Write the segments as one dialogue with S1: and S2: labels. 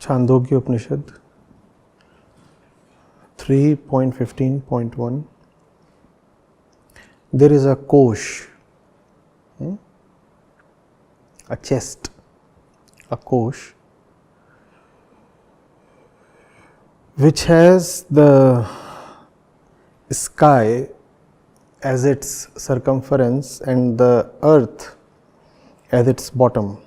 S1: Chandogya Upanishad 3.15.1. There is a kosh, a chest, a kosh, which has the sky as its circumference and the earth as its bottom.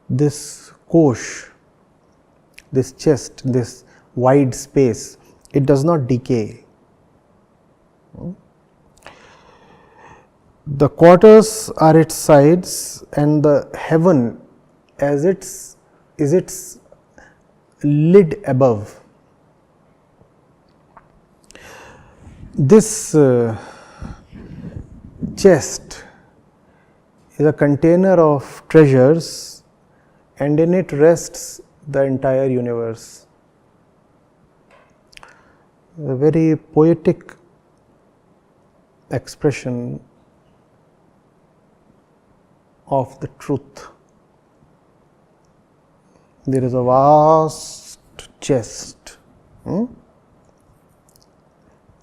S1: This kosh, this chest, this wide space, it does not decay. The quarters are its sides, and the heaven as its is its lid above. This chest is a container of treasures, and in it rests the entire universe. A very poetic expression of the truth. There is a vast chest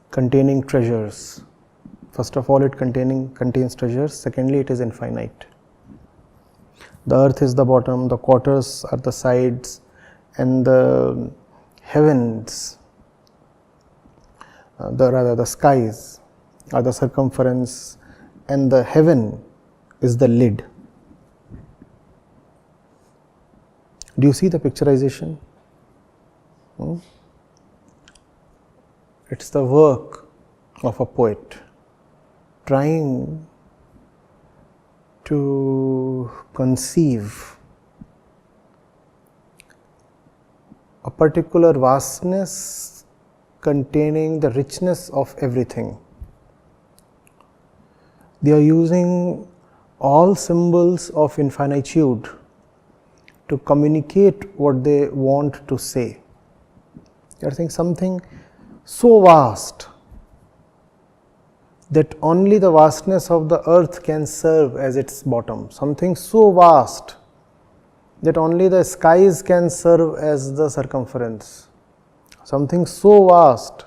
S1: containing treasures. First of all, it contains treasures. Secondly, it is infinite. The earth is the bottom, the quarters are the sides, and the heavens, the skies are the circumference, and the heaven is the lid. Do you see the picturization? It's the work of a poet trying to conceive a particular vastness containing the richness of everything. They are using all symbols of infinitude to communicate what they want to say. They are saying something so vast that only the vastness of the earth can serve as its bottom. Something so vast that only the skies can serve as the circumference. Something so vast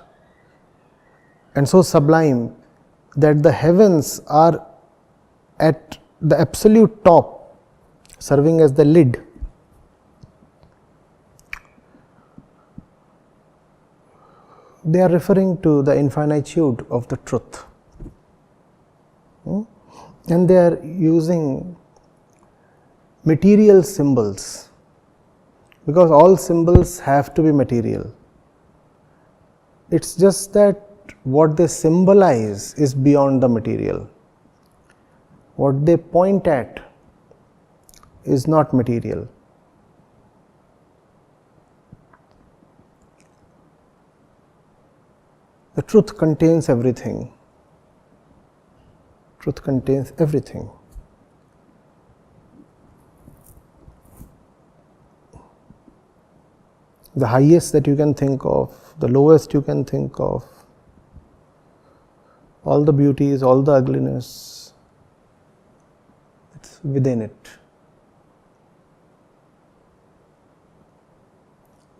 S1: and so sublime that the heavens are at the absolute top, serving as the lid. They are referring to the infinitude of the truth. And they are using material symbols, because all symbols have to be material. It's just that what they symbolize is beyond the material. What they point at is not material. The truth contains everything. Truth contains everything. The highest that you can think of, the lowest you can think of, all the beauties, all the ugliness, it's within it.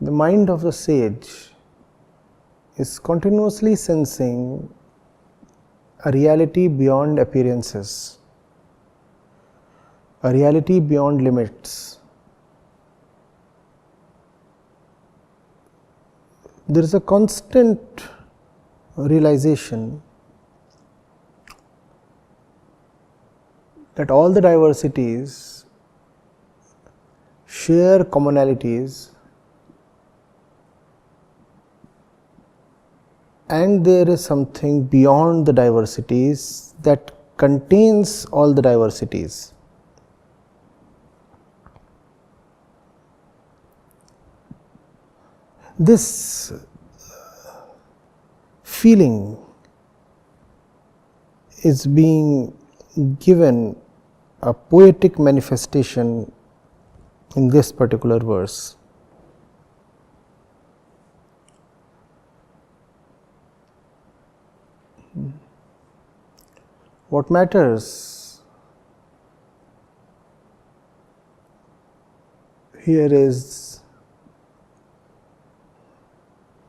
S1: The mind of the sage is continuously sensing a reality beyond appearances, a reality beyond limits. There is a constant realization that all the diversities share commonalities, and there is something beyond the diversities that contains all the diversities. This feeling is being given a poetic manifestation in this particular verse. What matters here is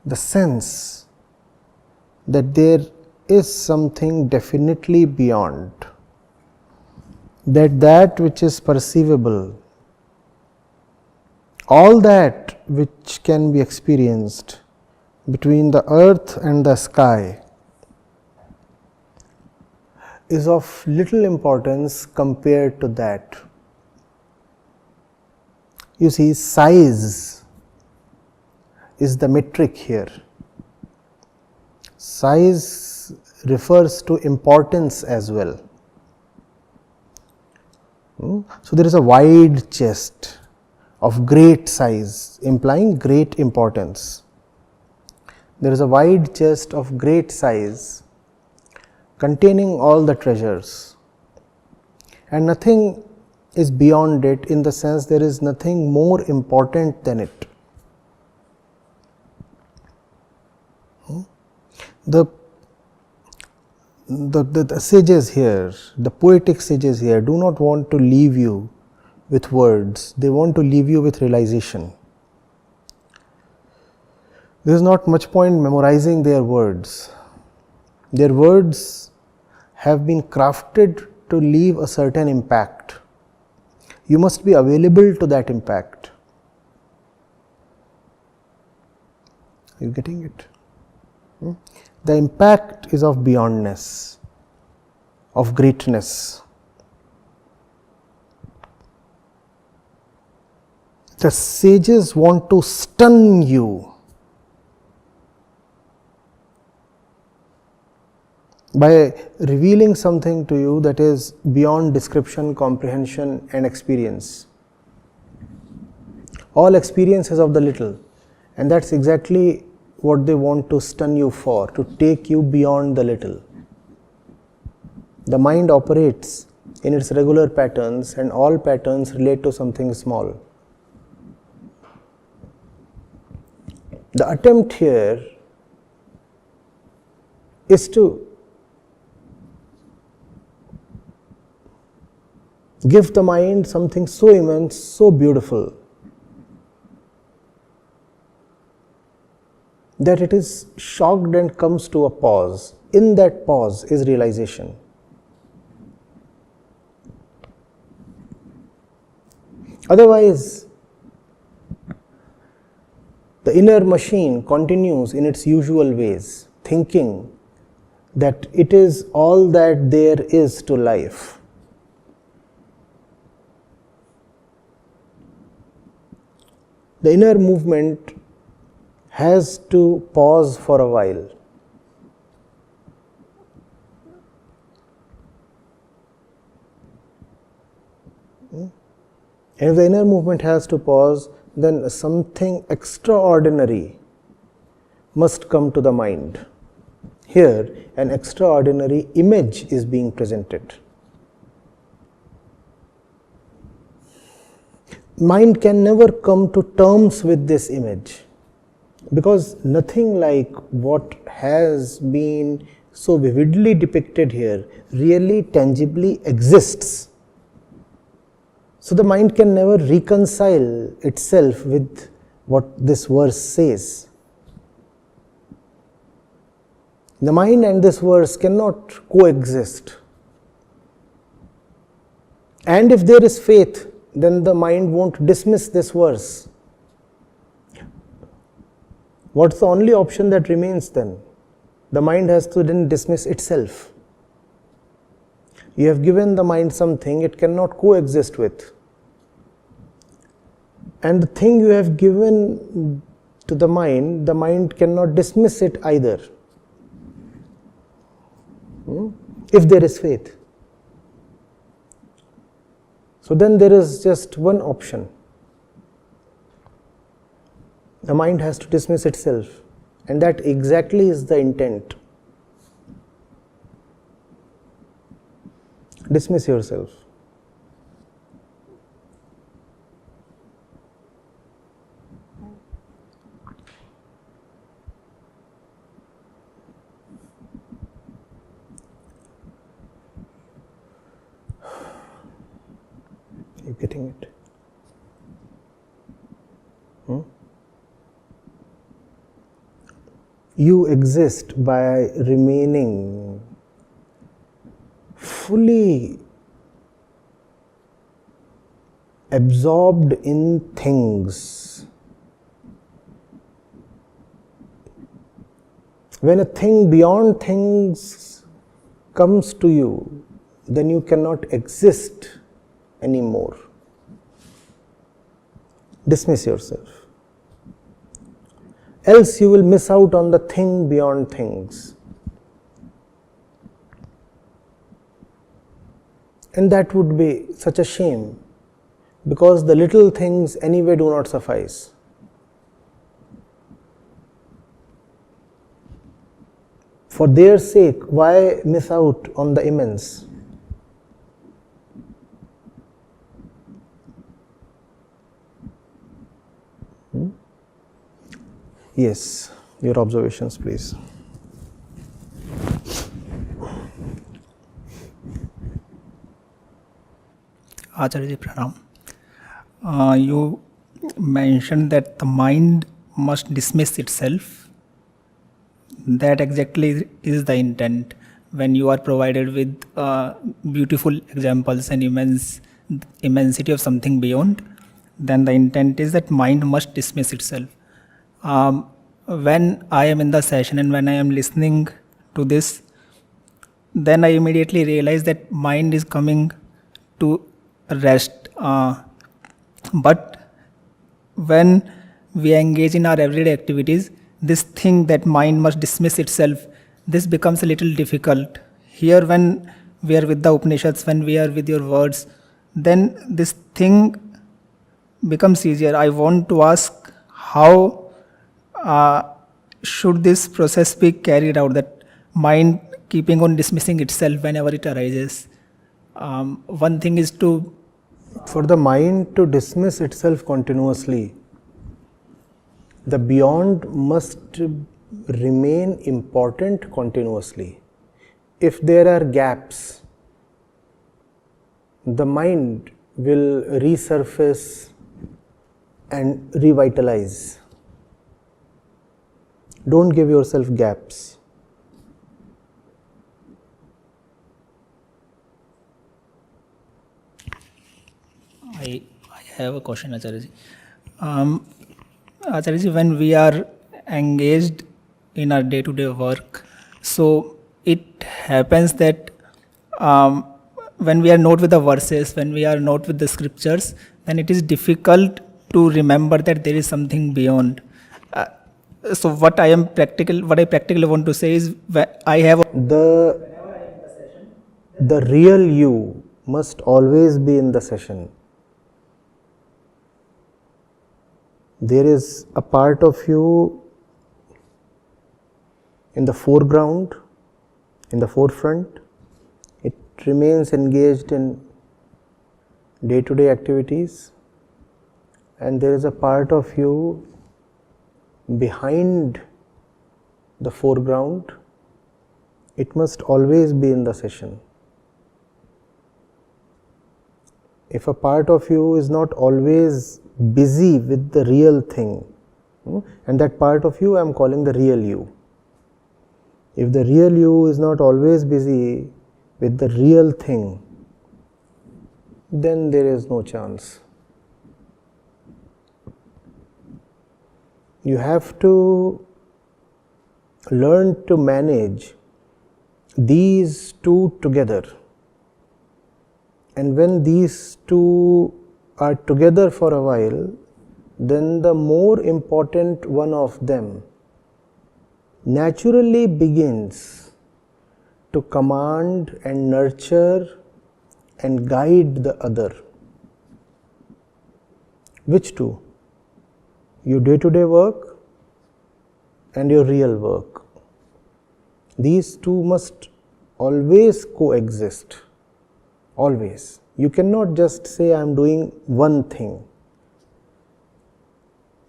S1: the sense that there is something definitely beyond, that which is perceivable, all that which can be experienced between the earth and the sky is of little importance compared to that. You see, size is the metric here. Size refers to importance as well. So, there is a wide chest of great size, implying great importance. There is a wide chest of great size containing all the treasures, and nothing is beyond it, in the sense there is nothing more important than it. The sages here, the poetic sages here, do not want to leave you with words, they want to leave you with realization. There is not much point memorizing their words. Their words have been crafted to leave a certain impact. You must be available to that impact. Are you getting it? The impact is of beyondness, of greatness. The sages want to stun you by revealing something to you that is beyond description, comprehension and experience. All experience is of the little, and that is exactly what they want to stun you for, to take you beyond the little. The mind operates in its regular patterns, and all patterns relate to something small. The attempt here is to give the mind something so immense, so beautiful, that it is shocked and comes to a pause. In that pause is realization. Otherwise, the inner machine continues in its usual ways, thinking that it is all that there is to life. The inner movement has to pause for a while. And if the inner movement has to pause, then something extraordinary must come to the mind. Here, an extraordinary image is being presented. Mind can never come to terms with this image, because nothing like what has been so vividly depicted here really tangibly exists. So the mind can never reconcile itself with what this verse says. The mind and this verse cannot coexist. And if there is faith, then the mind won't dismiss this verse. What's the only option that remains then? The mind has to then dismiss itself. You have given the mind something it cannot coexist with. And the thing you have given to the mind cannot dismiss it either. If there is faith. So then there is just one option. The mind has to dismiss itself, and that exactly is the intent. Dismiss yourself. Are you getting it? You exist by remaining fully absorbed in things. When a thing beyond things comes to you, then you cannot exist anymore. Dismiss yourself. Else you will miss out on the thing beyond things. And that would be such a shame, because the little things anyway do not suffice. For their sake, why miss out on the immense? Yes, your observations, please.
S2: Acharya Prashant, you mentioned that the mind must dismiss itself. That exactly is the intent. When you are provided with beautiful examples and immensity of something beyond, then the intent is that mind must dismiss itself. When I am in the session and when I am listening to this, then I immediately realize that mind is coming to rest. But when we engage in our everyday activities, this thing that mind must dismiss itself, this becomes a little difficult. Here when we are with the Upanishads, when we are with your words, then this thing becomes easier. I want to ask, how should this process be carried out, that mind keeping on dismissing itself whenever it arises? One thing is to...
S1: For the mind to dismiss itself continuously, the beyond must remain important continuously. If there are gaps, the mind will resurface and revitalize. Don't give yourself gaps.
S2: I have a question, Acharya. Acharya, when we are engaged in our day-to-day work, so it happens that when we are not with the verses, when we are not with the scriptures, then it is difficult to remember that there is something beyond. So what I practically want to say is, I have
S1: the real you must always be in the session. There is a part of you in the foreground, in the forefront. It remains engaged in day-to-day activities, and there is a part of you behind the foreground. It must always be in the session. If a part of you is not always busy with the real thing, and that part of you I am calling the real you. If the real you is not always busy with the real thing, then there is no chance. You have to learn to manage these two together. And when these two are together for a while, then the more important one of them naturally begins to command and nurture and guide the other. Which two? Your day-to-day work and your real work. These two must always coexist. Always. You cannot just say I am doing one thing.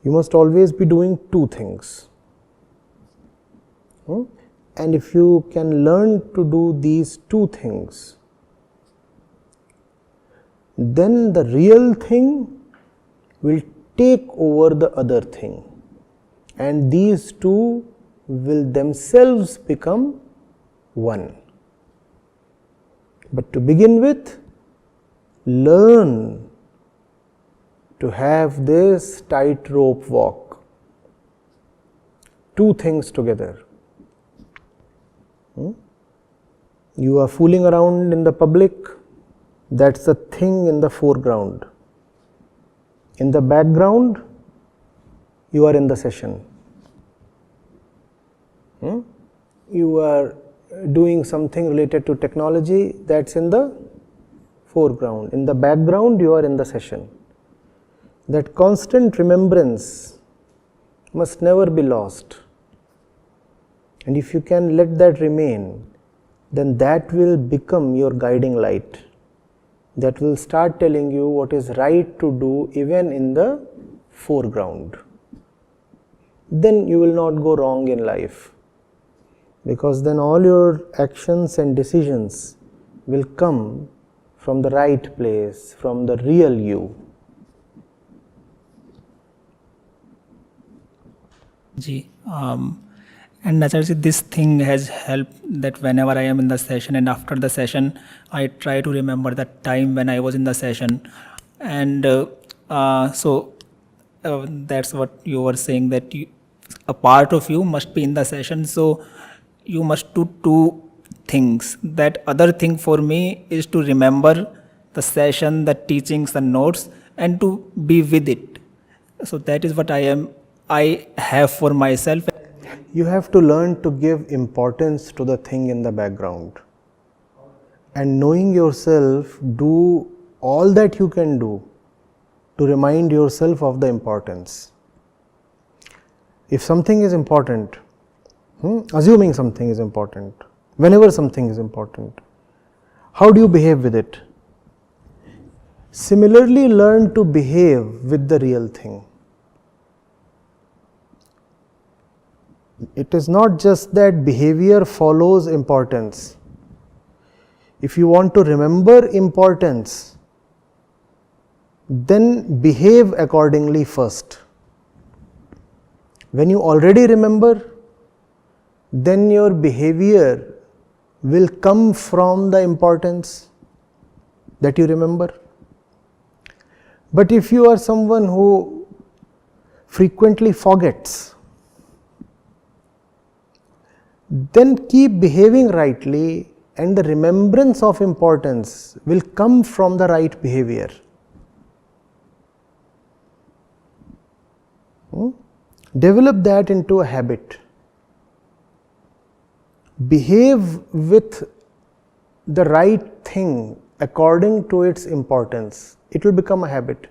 S1: You must always be doing two things. And if you can learn to do these two things, then the real thing will take over the other thing, and these two will themselves become one. But to begin with, learn to have this tightrope walk. Two things together. You are fooling around in the public, that's the thing in the foreground. In the background, you are in the session. You are doing something related to technology, that's in the foreground. In the background, you are in the session. That constant remembrance must never be lost. And if you can let that remain, then that will become your guiding light. That will start telling you what is right to do even in the foreground. Then you will not go wrong in life, because then all your actions and decisions will come from the right place, from the real you.
S2: Ji, and Acharya, this thing has helped that whenever I am in the session and after the session, I try to remember the time when I was in the session. And so that's what you were saying, that a part of you must be in the session. So you must do two things. That other thing for me is to remember the session, the teachings, the notes, and to be with it. So that is what I have for myself.
S1: You have to learn to give importance to the thing in the background. And knowing yourself, do all that you can do to remind yourself of the importance. If something is important, assuming something is important, whenever something is important, how do you behave with it? Similarly, learn to behave with the real thing. It is not just that behavior follows importance. If you want to remember importance, then behave accordingly first. When you already remember, then your behavior will come from the importance that you remember. But if you are someone who frequently forgets, then keep behaving rightly, and the remembrance of importance will come from the right behavior. Develop that into a habit. Behave with the right thing according to its importance. It will become a habit.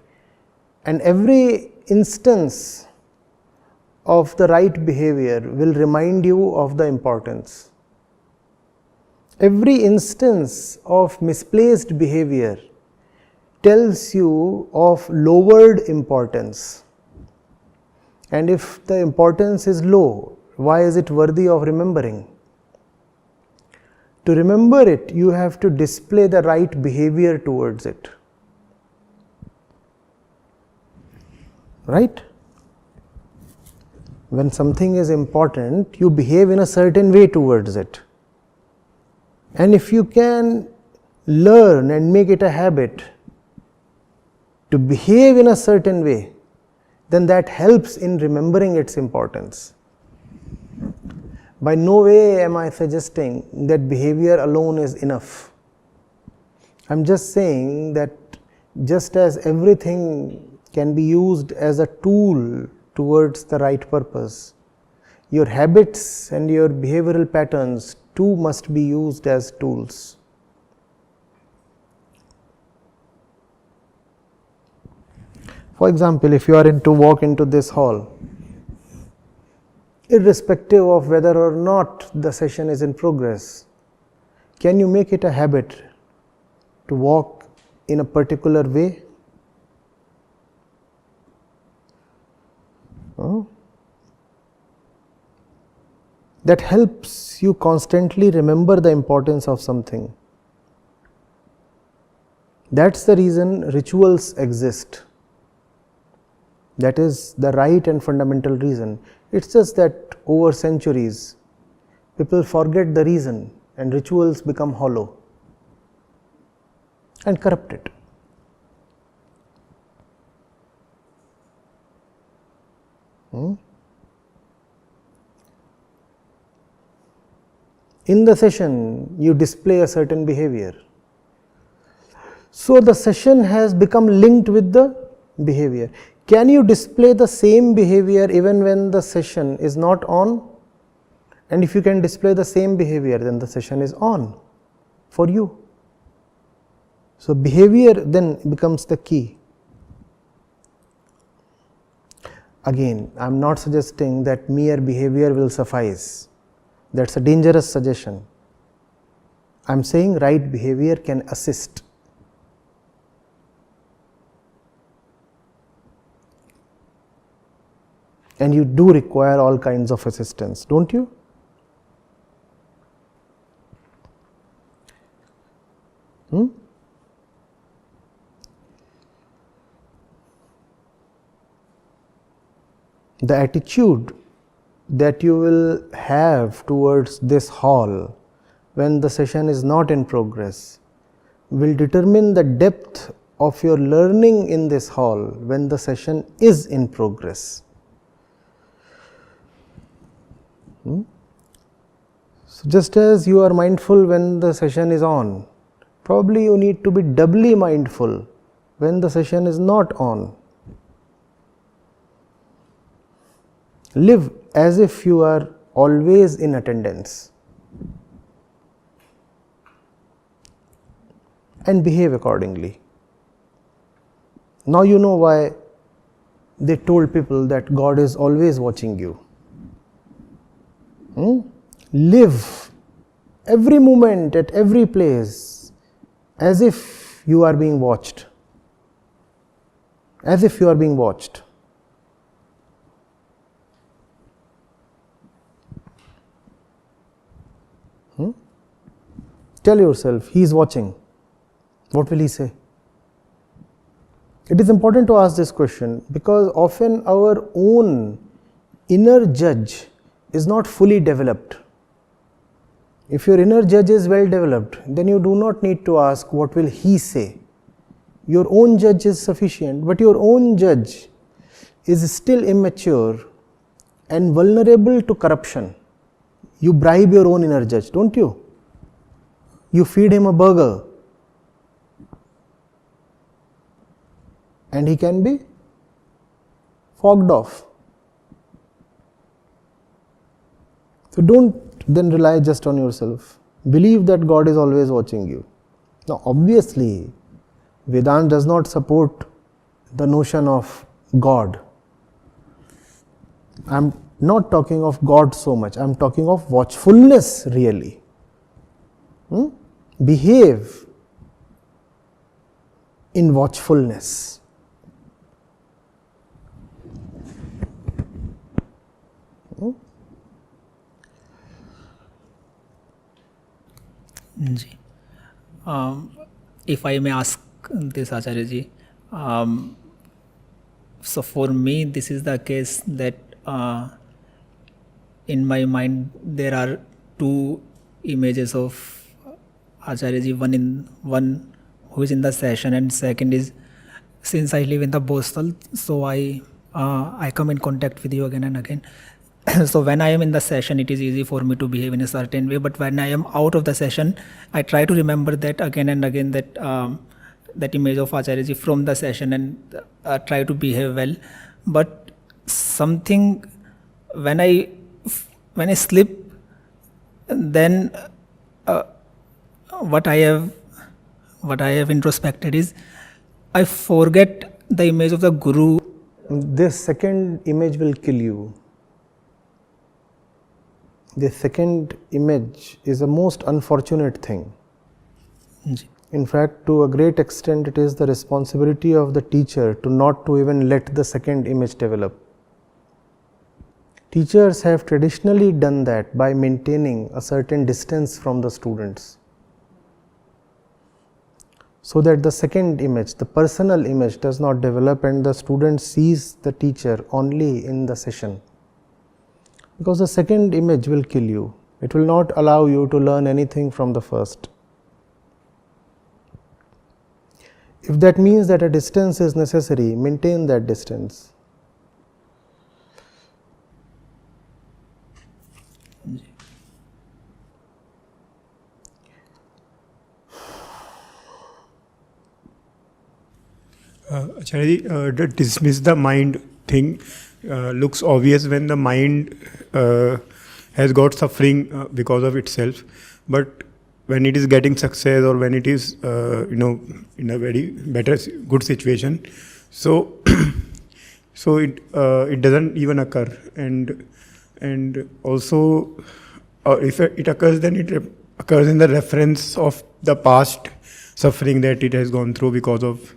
S1: And every instance of the right behavior will remind you of the importance. Every instance of misplaced behavior tells you of lowered importance. And if the importance is low, why is it worthy of remembering? To remember it, you have to display the right behavior towards it. Right? When something is important, you behave in a certain way towards it. And if you can learn and make it a habit to behave in a certain way, then that helps in remembering its importance. By no way am I suggesting that behavior alone is enough. I am just saying that just as everything can be used as a tool towards the right purpose, your habits and your behavioral patterns too must be used as tools. For example, if you are to walk into this hall, irrespective of whether or not the session is in progress, can you make it a habit to walk in a particular way? That helps you constantly remember the importance of something. That's the reason rituals exist. That is the right and fundamental reason. It's just that over centuries, people forget the reason and rituals become hollow and corrupted. In the session, you display a certain behavior. So the session has become linked with the behavior. Can you display the same behavior even when the session is not on? And if you can display the same behavior, then the session is on for you. So behavior then becomes the key. Again, I am not suggesting that mere behavior will suffice. That's a dangerous suggestion. I am saying right behavior can assist. And you do require all kinds of assistance, don't you? The attitude that you will have towards this hall when the session is not in progress will determine the depth of your learning in this hall when the session is in progress. So just as you are mindful when the session is on, probably you need to be doubly mindful when the session is not on. Live as if you are always in attendance and behave accordingly. Now you know why they told people that God is always watching you. Live every moment at every place as if you are being watched. As if you are being watched. Tell yourself, he is watching. What will he say? It is important to ask this question because often our own inner judge is not fully developed. If your inner judge is well developed, then you do not need to ask what will he say. Your own judge is sufficient, but your own judge is still immature and vulnerable to corruption. You bribe your own inner judge, don't you? You feed him a burger and he can be fogged off. So don't then rely just on yourself. Believe that God is always watching you. Now obviously, Vedanta does not support the notion of God. I am not talking of God so much, I am talking of watchfulness really. Behave in watchfulness.
S2: If I may ask this, Acharya ji, so for me this is the case that in my mind there are two images of Acharya ji, one who is in the session, and second is, since I live in the Bostal, so I come in contact with you again and again. So when I am in the session, it is easy for me to behave in a certain way, but when I am out of the session, I try to remember that again and again, that that image of Acharya ji from the session, and try to behave well. But something, when I slip, then what I have introspected is I forget the image of the Guru.
S1: This second image will kill you. The second image is a most unfortunate thing. In fact, to a great extent, it is the responsibility of the teacher to not to even let the second image develop. Teachers have traditionally done that by maintaining a certain distance from the students. so that the second image, the personal image, does not develop and the student sees the teacher only in the session. Because the second image will kill you. It will not allow you to learn anything from the first. If that means that a distance is necessary, maintain that distance.
S3: Acharya, the dismiss the mind thing looks obvious when the mind has got suffering because of itself, but when it is getting success or when it is in a very better good situation, so so it doesn't even occur, and also if it occurs, then it occurs in the reference of the past suffering that it has gone through because of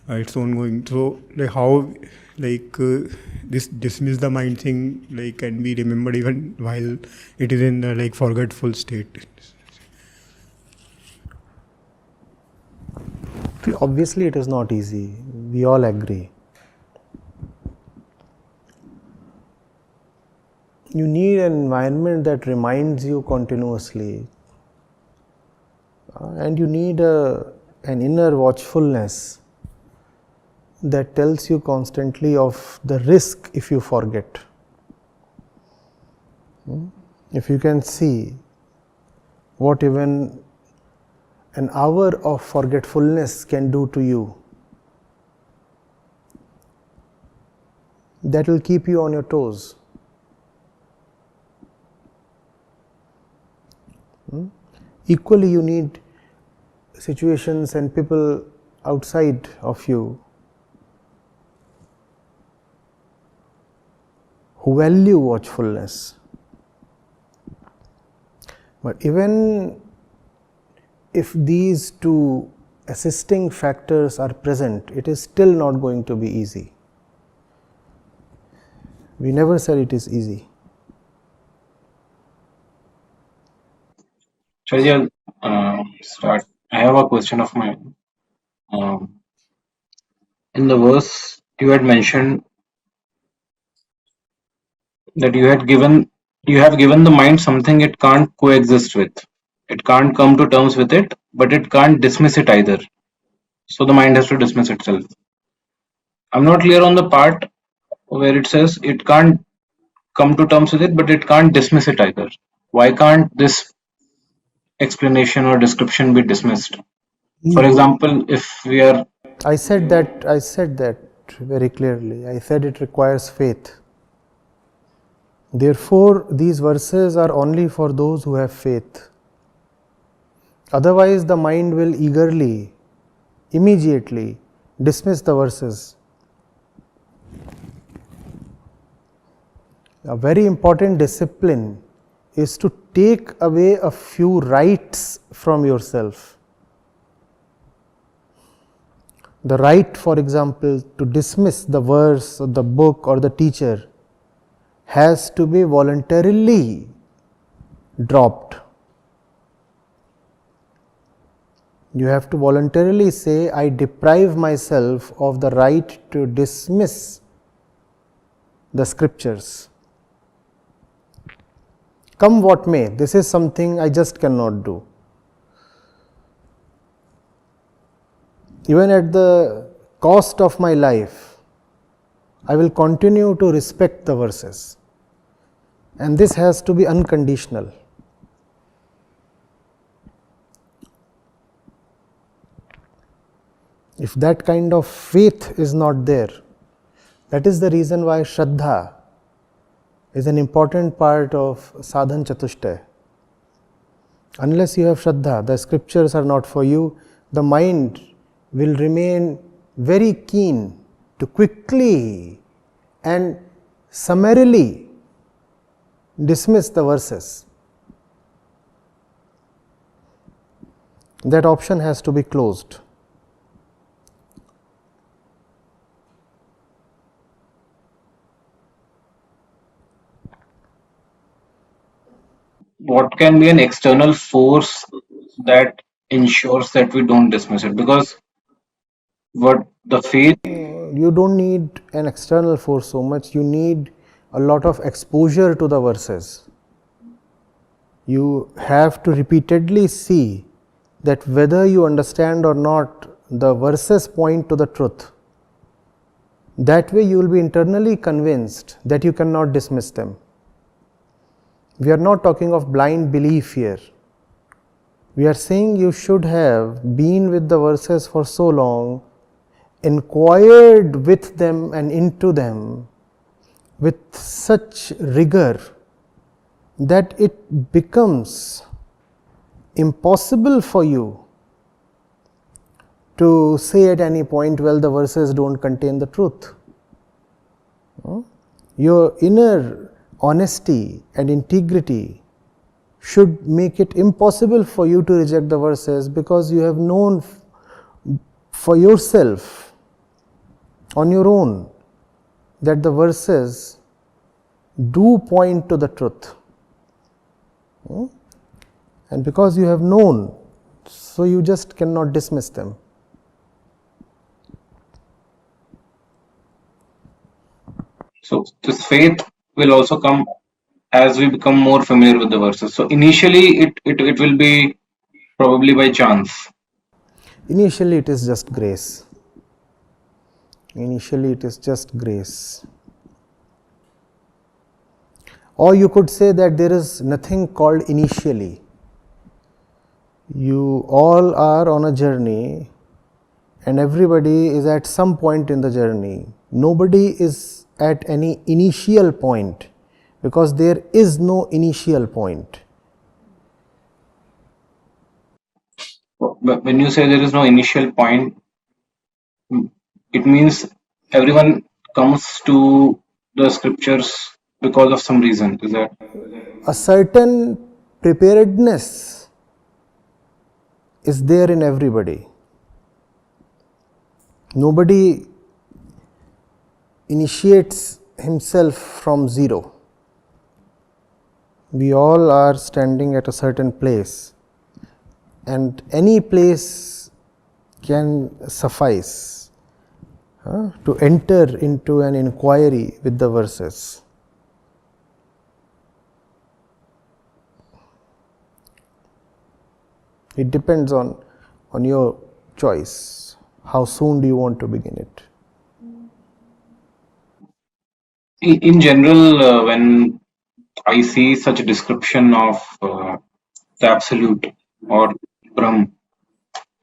S3: its own going. So like how this dismiss the mind thing can be remembered even while it is in the forgetful state.
S1: Obviously it is not easy, we all agree. You need an environment that reminds you continuously, and you need an inner watchfulness that tells you constantly of the risk if you forget. If you can see what even an hour of forgetfulness can do to you, that will keep you on your toes. Equally, you need situations and people outside of you who value watchfulness. But even if these two assisting factors are present, it is still not going to be easy. We never said it is easy.
S4: Acharya, start. I have a question of mine. In the verse, you had mentioned that you have given the mind something it can't coexist with. It can't come to terms with it, but it can't dismiss it either. So the mind has to dismiss itself. I'm not clear on the part where it says it can't come to terms with it, but it can't dismiss it either. Why can't this explanation or description be dismissed? For example, if we are
S1: I said that very clearly. I said it requires faith. Therefore, these verses are only for those who have faith. Otherwise, the mind will eagerly, immediately dismiss the verses. A very important discipline is to take away a few rights from yourself. The right, for example, to dismiss the verse or the book or the teacher has to be voluntarily dropped. You have to voluntarily say, I deprive myself of the right to dismiss the scriptures. Come what may, this is something I just cannot do. Even at the cost of my life, I will continue to respect the verses. And this has to be unconditional. If that kind of faith is not there, that is the reason why Shraddha is an important part of sadhan chatushtaya. Unless you have Shraddha, the scriptures are not for you, the mind will remain very keen to quickly and summarily dismiss the verses. That option has to be closed.
S4: what can be an external force that ensures that we don't dismiss it? Because what the faith,
S1: You don't need an external force so much, you need a lot of exposure to the verses. You have to repeatedly see that whether you understand or not, the verses point to the truth. That way you will be internally convinced that you cannot dismiss them. We are not talking of blind belief here. We are saying you should have been with the verses for so long, inquired with them and into them with such rigor that it becomes impossible for you to say at any point, well, the verses don't contain the truth. Your inner honesty and integrity should make it impossible for you to reject the verses, because you have known for yourself on your own that the verses do point to the truth. And because you have known, so you just cannot dismiss them.
S4: so this faith will also come as we become more familiar with the verses. So initially it will be probably by chance.
S1: Initially it is just grace. Initially it is just grace. Or you could say that there is nothing called initially. You all are on a journey and everybody is at some point in the journey. Nobody is at any initial point, because there is no initial point.
S4: But when you say there is no initial point, it means everyone comes to the scriptures because of some reason. Is that?
S1: A certain preparedness is there in everybody. Nobody initiates himself from zero. We all are standing at a certain place, and any place can suffice to enter into an inquiry with the verses. It depends on your choice. How soon do you want to begin it?
S4: In general, when I see such a description of the absolute or Brahm,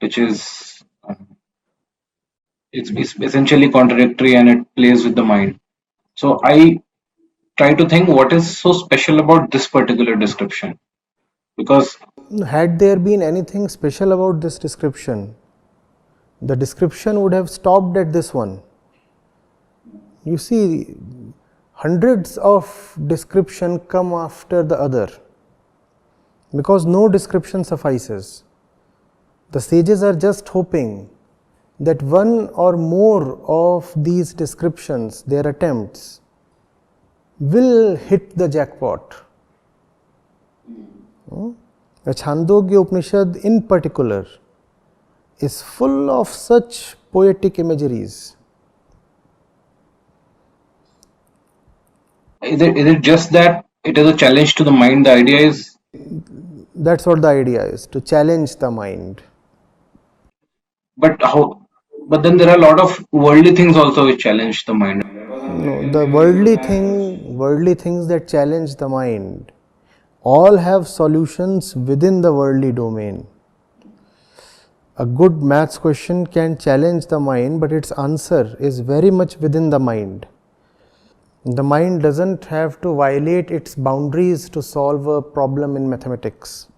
S4: which is it's essentially contradictory and it plays with the mind. So I try to think what is so special about this particular description, because
S1: Had there been anything special about this description, the description would have stopped at this one. You see, hundreds of description come after the other, because no description suffices. The sages are just hoping that one or more of these descriptions, their attempts, will hit the jackpot. The Chandogya Upanishad in particular is full of such poetic imageries.
S4: is it just that it is a challenge to the mind? The idea is,
S1: That's what the idea is, to challenge the mind.
S4: but how? But then there are a lot of worldly things also which challenge the mind.
S1: No, the worldly things that challenge the mind all have solutions within the worldly domain. A good maths question can challenge the mind, but its answer is very much within the mind. The mind doesn't have to violate its boundaries to solve a problem in mathematics.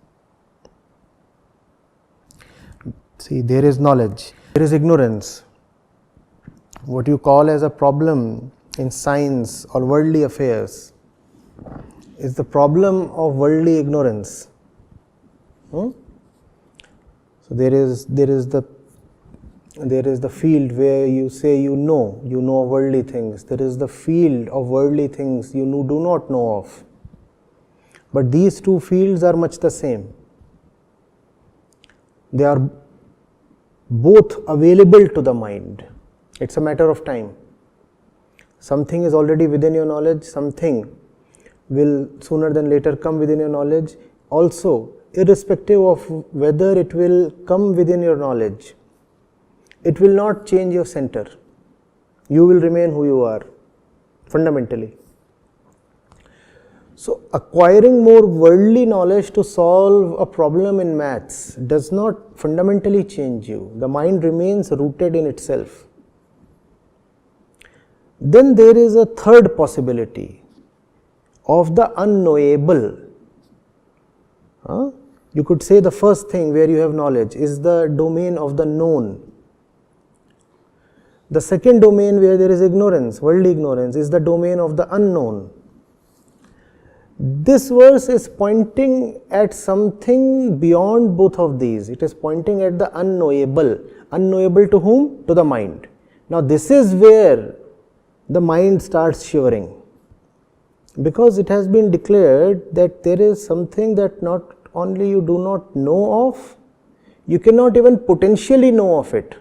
S1: See, there is knowledge, there is ignorance. What you call as a problem in science or worldly affairs is the problem of worldly ignorance. So there is the field where you say you know worldly things. There is the field of worldly things you do not know of. But these two fields are much the same. They are both available to the mind. It's a matter of time. Something is already within your knowledge, something will sooner than later come within your knowledge. Also, irrespective of whether it will come within your knowledge, it will not change your center. You will remain who you are, fundamentally. So, acquiring more worldly knowledge to solve a problem in maths does not fundamentally change you. The mind remains rooted in itself. Then there is a third possibility of the unknowable. You could say the first thing where you have knowledge is the domain of the known. The second domain where there is ignorance, worldly ignorance, is the domain of the unknown. This verse is pointing at something beyond both of these. It is pointing at the unknowable. Unknowable to whom? To the mind. Now this is where the mind starts shivering, because it has been declared that there is something that not only you do not know of, you cannot even potentially know of it.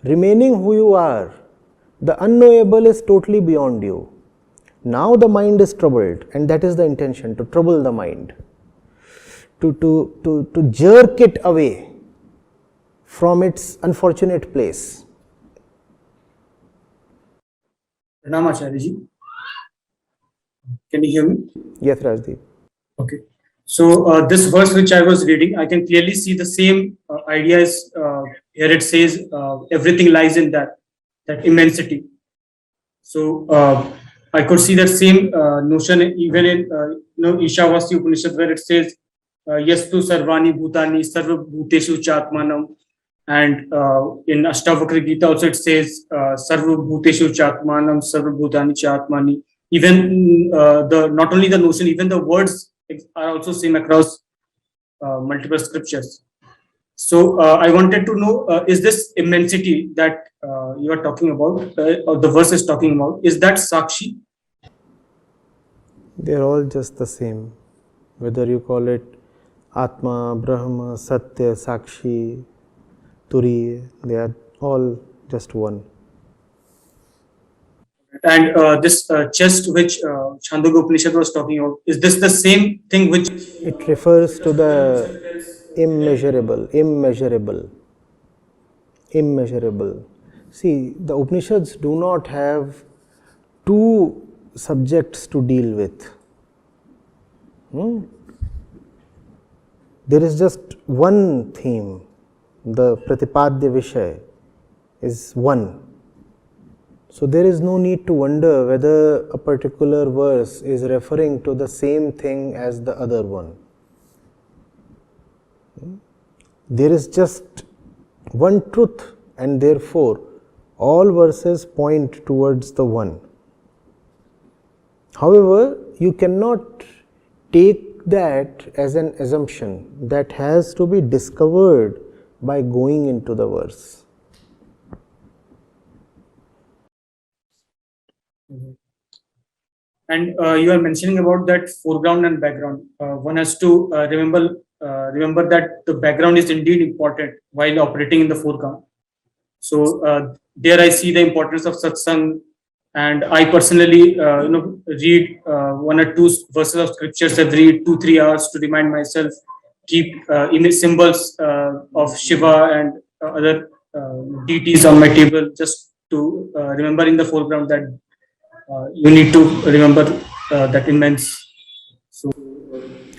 S1: Remaining who you are, the unknowable is totally beyond you. Now the mind is troubled, and that is the intention, to trouble the mind, to jerk it away from its unfortunate place.
S5: Pranam Acharya ji. Can you hear me?
S1: Yes, Rajdeep.
S5: Okay. So this verse which I was reading, I can clearly see the same ideas. Here it says everything lies in that immensity. So I could see that same notion even in Ishavasya Upanishad, where it says Yastu Sarvani Bhutani Sarva Bhuteshu Chatmanam, and in Ashtavakra Gita also it says Sarva Bhuteshu Chatmanam Sarva Bhutani Chatmani. Even not only the notion, even the words are also same across multiple scriptures. So I wanted to know, is this immensity that you are talking about, or the verse is talking about, is that Sakshi?
S1: They are all just the same, whether you call it Atma, Brahma, Satya, Sakshi, Turiya, they are all just one.
S5: And this chest which Chandogya Upanishad was talking about, is this the same thing which...
S1: It refers to the immeasurable. See, the Upanishads do not have two subjects to deal with. There is just one theme. The Pratipadya Vishaya is one. So there is no need to wonder whether a particular verse is referring to the same thing as the other one. There is just one truth, and therefore all verses point towards the one. However, you cannot take that as an assumption. That has to be discovered by going into the verse.
S5: And you are mentioning about that foreground and background. One has to remember that the background is indeed important while operating in the foreground. So there I see the importance of satsang, and I personally read one or two verses of scriptures every 2-3 hours to remind myself, keep image symbols of Shiva and other deities on my table, just to remember in the foreground that you need to remember that immense. So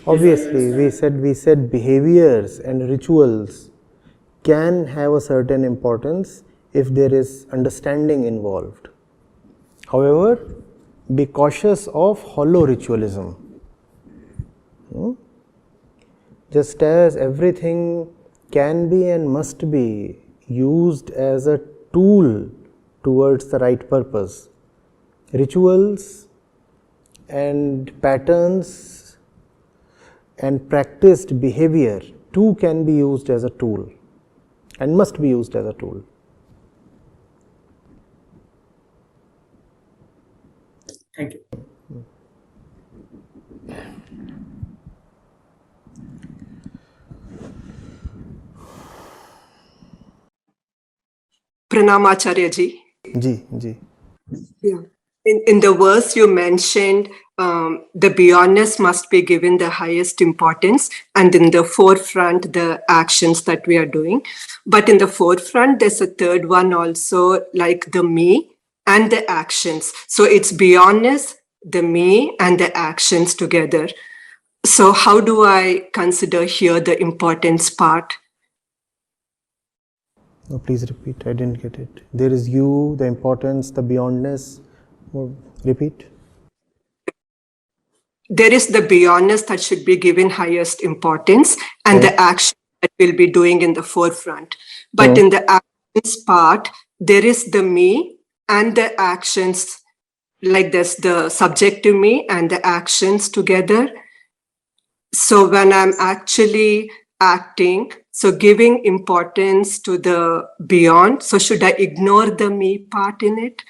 S1: obviously, we said behaviors and rituals can have a certain importance if there is understanding involved. However, be cautious of hollow ritualism. Just as everything can be and must be used as a tool towards the right purpose, rituals and patterns and practiced behavior too can be used as a tool and must be used as a tool.
S5: thank you.
S6: Pranam Acharya ji.
S1: Ji.
S6: Yeah. In the verse you mentioned, the beyondness must be given the highest importance, and in the forefront, the actions that we are doing. But in the forefront, there's a third one also, like the me and the actions. So it's beyondness, the me, and the actions together. So how do I consider here the importance part?
S1: No, please repeat. I didn't get it. There is you, the importance, the beyondness. Repeat.
S6: There is the beyondness that should be given highest importance, and the action that we'll be doing in the forefront. But in the actions part, there is the me and the actions, like this, the subjective me and the actions together. So when I'm actually acting, so giving importance to the beyond, so should I ignore the me part in it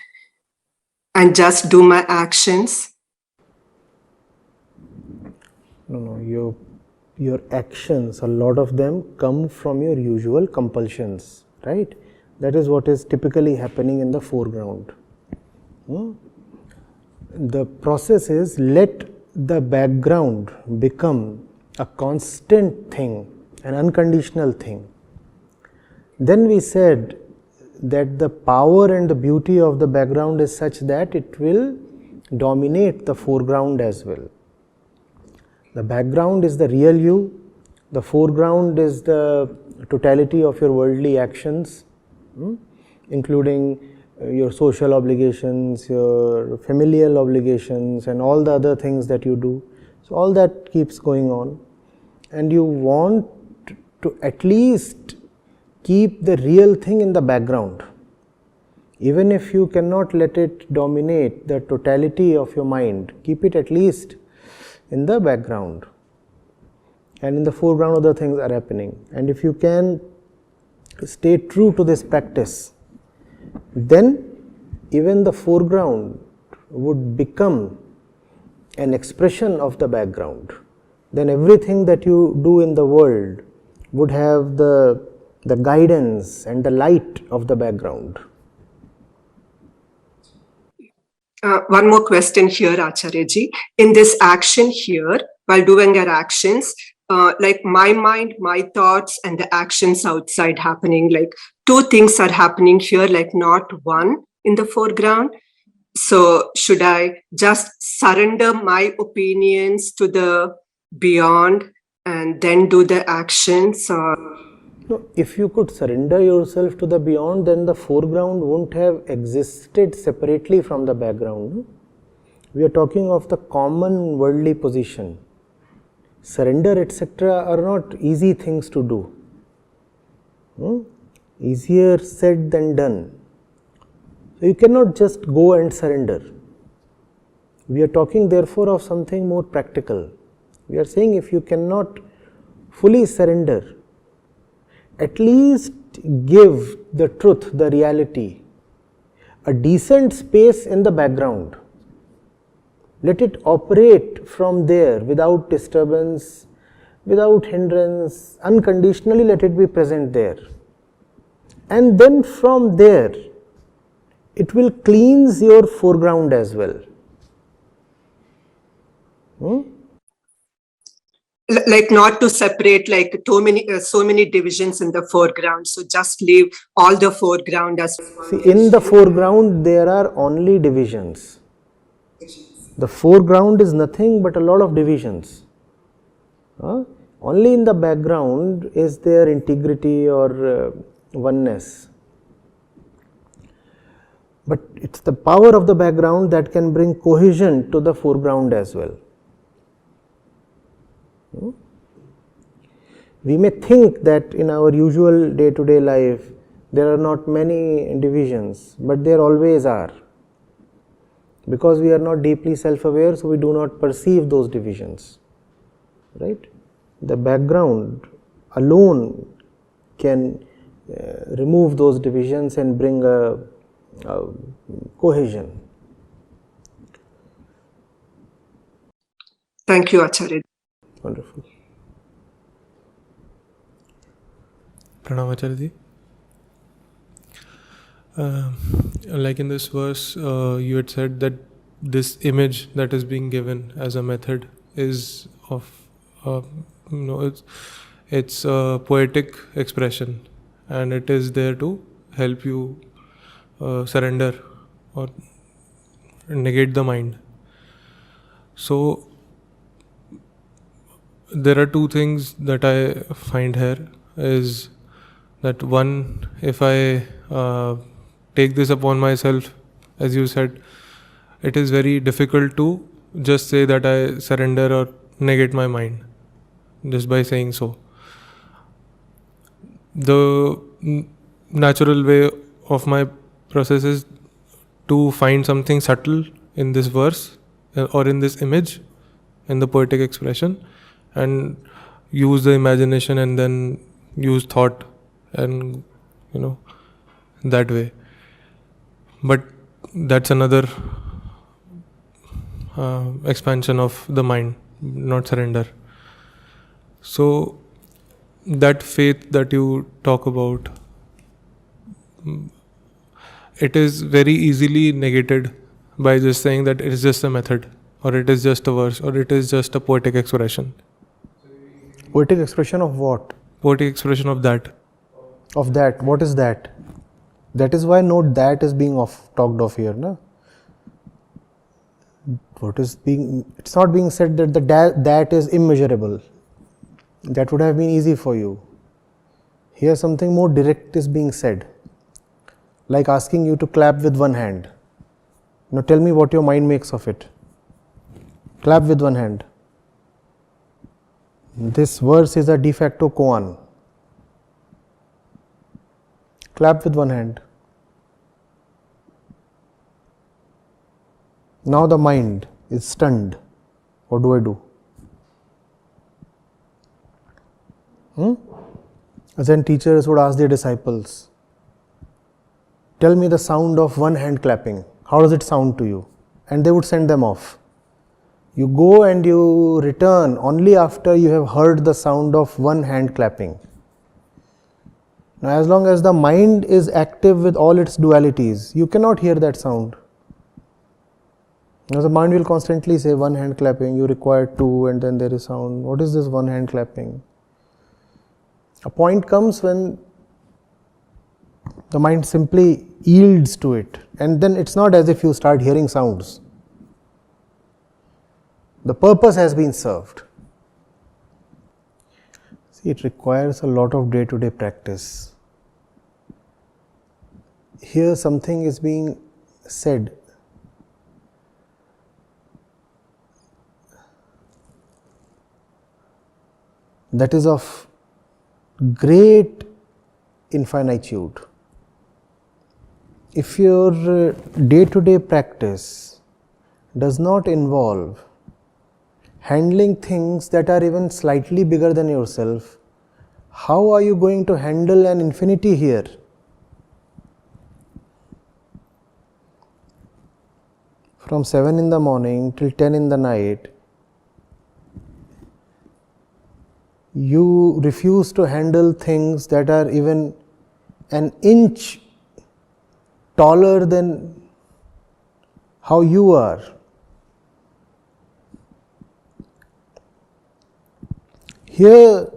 S6: and just do my actions?
S1: No. Your actions, a lot of them come from your usual compulsions, right? That is what is typically happening in the foreground. The process is, let the background become a constant thing, an unconditional thing. Then we said that the power and the beauty of the background is such that it will dominate the foreground as well. The background is the real you, the foreground is the totality of your worldly actions, including your social obligations, your familial obligations, and all the other things that you do. So all that keeps going on, and you want to at least keep the real thing in the background. Even if you cannot let it dominate the totality of your mind, keep it at least in the background, and in the foreground other things are happening. And if you can stay true to this practice, then even the foreground would become an expression of the background. Then everything that you do in the world would have the guidance and the light of the background.
S6: One more question here, Acharya ji. In this action here, while doing our actions, like my mind, my thoughts, and the actions outside happening, like two things are happening here, like not one in the foreground. So should I just surrender my opinions to the beyond and then do the actions?
S1: No, if you could surrender yourself to the beyond, then the foreground won't have existed separately from the background. No? We are talking of the common worldly position. Surrender, etc. are not easy things to do. Easier said than done. So you cannot just go and surrender. We are talking therefore of something more practical. We are saying if you cannot fully surrender, at least give the truth, the reality, a decent space in the background. Let it operate from there without disturbance, without hindrance, unconditionally let it be present there. And then from there, it will cleanse your foreground as well.
S6: Like not to separate like so many divisions in the foreground. So just leave all the foreground as.
S1: See, in the foreground there are only divisions. The foreground is nothing but a lot of divisions. Only in the background is there integrity or oneness. But it's the power of the background that can bring cohesion to the foreground as well. We may think that in our usual day-to-day life there are not many divisions, but there always are. Because we are not deeply self-aware, so we do not perceive those divisions. Right? The background alone can remove those divisions and bring a cohesion.
S6: Thank you, Acharya.
S1: Wonderful.
S7: Pranam Acharya ji. Like in this verse, you had said that this image that is being given as a method is of, it's a poetic expression, and it is there to help you surrender or negate the mind. So there are two things that I find here is that one, if I take this upon myself, as you said, it is very difficult to just say that I surrender or negate my mind just by saying so. The natural way of my process is to find something subtle in this verse or in this image, in the poetic expression, and use the imagination and then use thought and that way. But that's another expansion of the mind, not surrender. So that faith that you talk about, it is very easily negated by just saying that it is just a method, or it is just a verse, or it is just a poetic expression.
S1: Poetic expression of what?
S7: Poetic expression of that.
S1: Of that. What is that? That is why note that is being talked of here. No? What is being? It's not being said that that is immeasurable. That would have been easy for you. Here something more direct is being said. Like asking you to clap with one hand. Now tell me what your mind makes of it. Clap with one hand. This verse is a de facto koan. Clap with one hand. Now the mind is stunned. What do I do? Then teachers would ask their disciples, tell me the sound of one hand clapping. How does it sound to you? And they would send them off. You go and you return only after you have heard the sound of one hand clapping. Now, as long as the mind is active with all its dualities, you cannot hear that sound. Now, the mind will constantly say one hand clapping, you require two, and then there is sound. What is this one hand clapping? A point comes when the mind simply yields to it, and then it's not as if you start hearing sounds. The purpose has been served. See, it requires a lot of day-to-day practice. Here something is being said. That is of great infinitude. If your day-to-day practice does not involve handling things that are even slightly bigger than yourself, how are you going to handle an infinity here? From 7 in the morning till 10 in the night, you refuse to handle things that are even an inch taller than how you are. Here,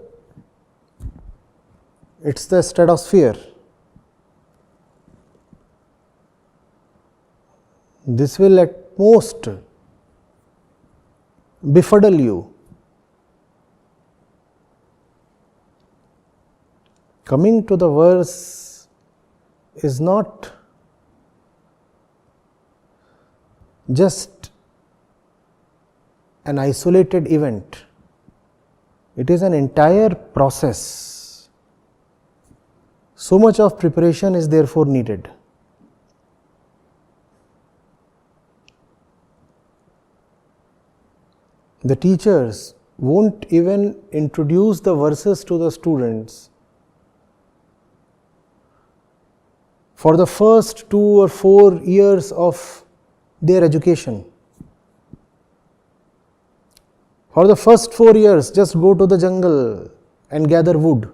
S1: it's the stratosphere. This will at most befuddle you. Coming to the verse is not just an isolated event. It is an entire process. So much of preparation is therefore needed. The teachers won't even introduce the verses to the students for the first 2 or 4 years of their education. For the first 4 years, just go to the jungle and gather wood.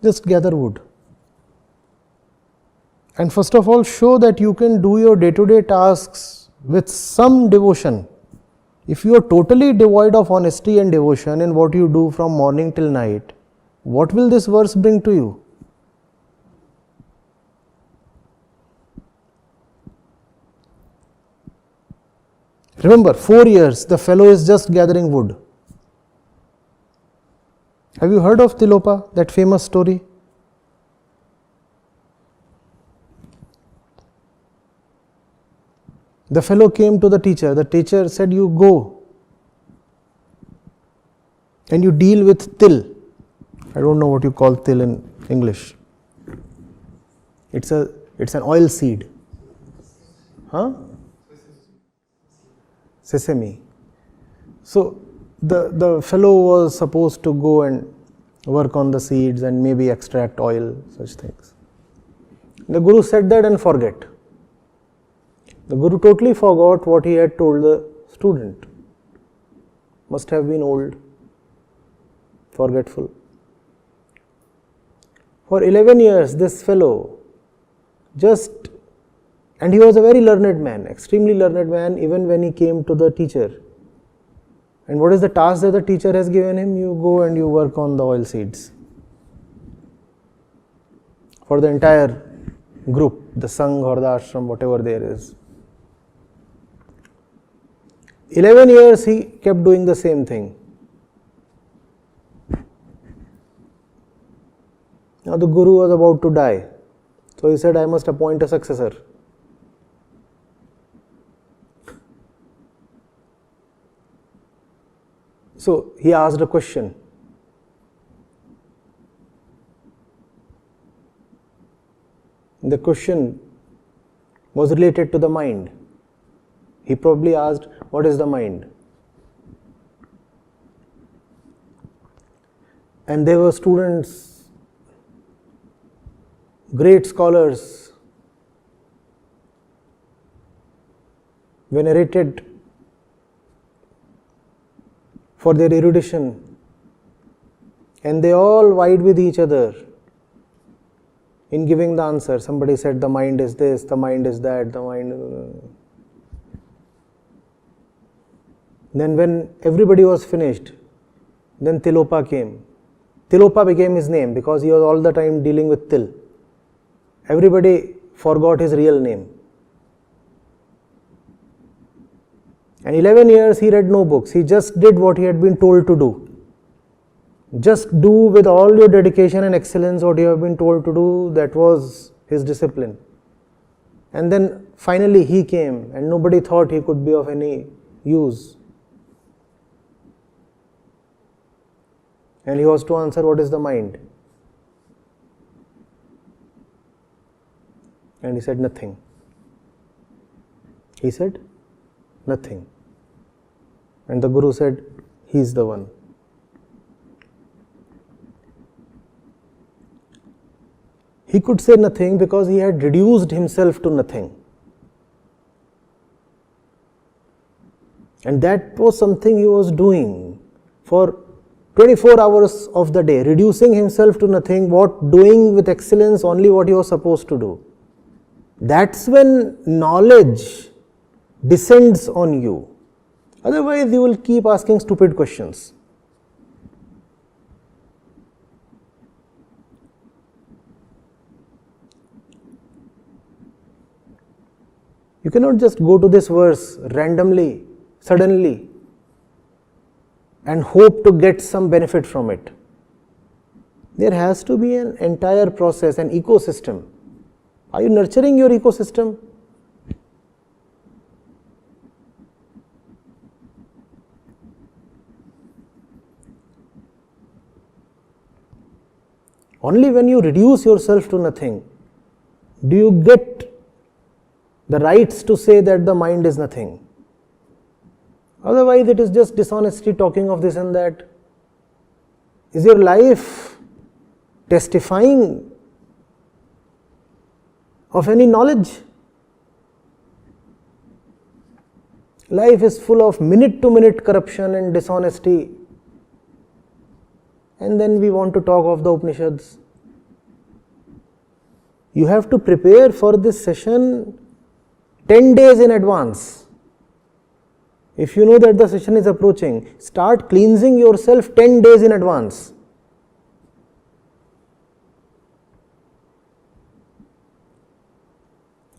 S1: Just gather wood. And first of all, show that you can do your day-to-day tasks with some devotion. If you are totally devoid of honesty and devotion in what you do from morning till night, what will this verse bring to you? Remember, 4 years the fellow is just gathering wood. Have you heard of Tilopa, that famous story? The fellow came to the teacher said, you go and you deal with till. I don't know what you call till in English. It's an oil seed. Huh? Sesame. So the fellow was supposed to go and work on the seeds and maybe extract oil, such things. The Guru said that and forget. The Guru totally forgot what he had told the student. Must have been old, forgetful. For 11 years this fellow and he was a very learned man, extremely learned man, even when he came to the teacher. And what is the task that the teacher has given him? You go and you work on the oil seeds. For the entire group, the Sangh or the ashram, whatever there is. 11 years he kept doing the same thing. Now the Guru was about to die. So he said, I must appoint a successor. So he asked a question. The question was related to the mind. He probably asked, what is the mind? And there were students, great scholars, venerated for their erudition, and they all vied with each other in giving the answer. Somebody said the mind is this, the mind is that, the mind. Then when everybody was finished, then Tilopa came. Tilopa became his name because he was all the time dealing with till. Everybody forgot his real name. And 11 years he read no books. He just did what he had been told to do. Just do with all your dedication and excellence what you have been told to do. That was his discipline. And then finally he came and nobody thought he could be of any use. And he was to answer, what is the mind? And he said, nothing. He said, nothing. And the Guru said, he is the one. He could say nothing because he had reduced himself to nothing. And that was something he was doing for 24 hours of the day, reducing himself to nothing, doing with excellence only what he was supposed to do. That's when knowledge descends on you. Otherwise, you will keep asking stupid questions. You cannot just go to this verse randomly, suddenly, and hope to get some benefit from it. There has to be an entire process, an ecosystem. Are you nurturing your ecosystem? Only when you reduce yourself to nothing do you get the rights to say that the mind is nothing. Otherwise, it is just dishonesty talking of this and that. Is your life testifying of any knowledge? Life is full of minute-to-minute corruption and dishonesty. And then we want to talk of the Upanishads. You have to prepare for this session 10 days in advance. If you know that the session is approaching, start cleansing yourself 10 days in advance.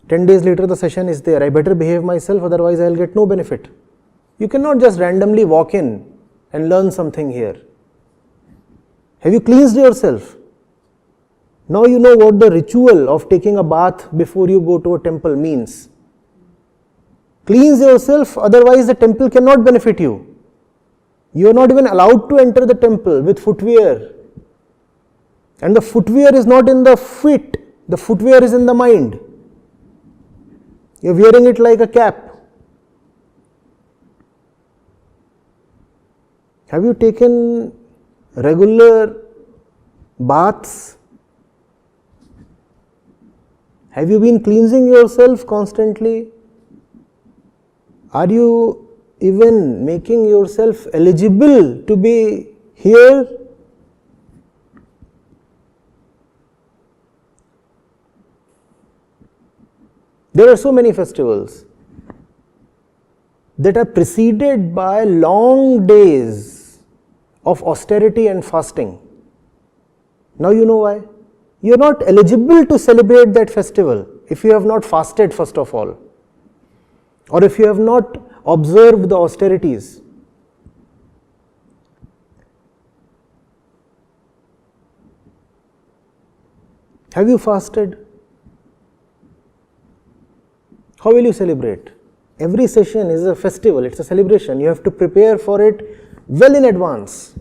S1: Ten days later the session is there. I better behave myself, otherwise I will get no benefit. You cannot just randomly walk in and learn something here. Have you cleansed yourself? Now you know what the ritual of taking a bath before you go to a temple means. Cleanse yourself, otherwise the temple cannot benefit you. You are not even allowed to enter the temple with footwear. And the footwear is not in the feet, the footwear is in the mind. You are wearing it like a cap. Have you taken regular baths? Have you been cleansing yourself constantly? Are you even making yourself eligible to be here? There are so many festivals that are preceded by long days of austerity and fasting. Now you know why. You are not eligible to celebrate that festival if you have not fasted first of all, or if you have not observed the austerities. Have you fasted? How will you celebrate? Every session is a festival, it's a celebration. You have to prepare for it well in advance.